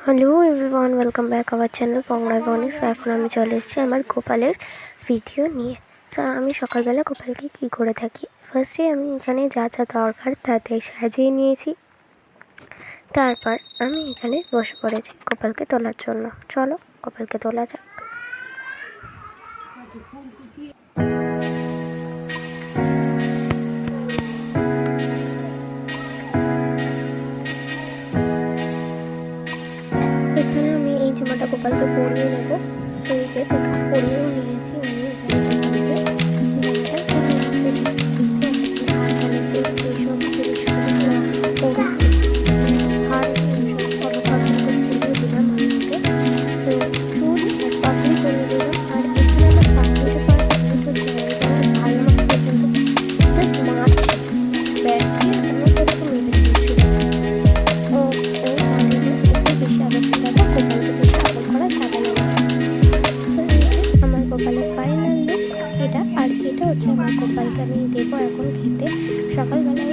Hello everyone, welcome back our channel পংড়া গণেশ। এখন আমি চলে এসেছি আমার গোপালের ভিডিও নিয়ে। আমি সকালবেলা গোপালকে কী করে থাকি, ফার্স্টে আমি এখানে যা যা দরকার তাতে সাজিয়ে নিয়েছি। তারপর আমি এখানে বসে পড়েছি গোপালকে তোলার জন্য। চলো গোপালকে তোলা যাক। এখানে আমি এই জামাটা গোপালকে পরিয়ে নেবো, সেই যে দেখে পরিয়েও নিয়েছি আমি গোপালের ফাইনাল লুক এটা। আর এটা হচ্ছে আমার গোপালকে আমি দেবো এখন খেতে। সকালবেলা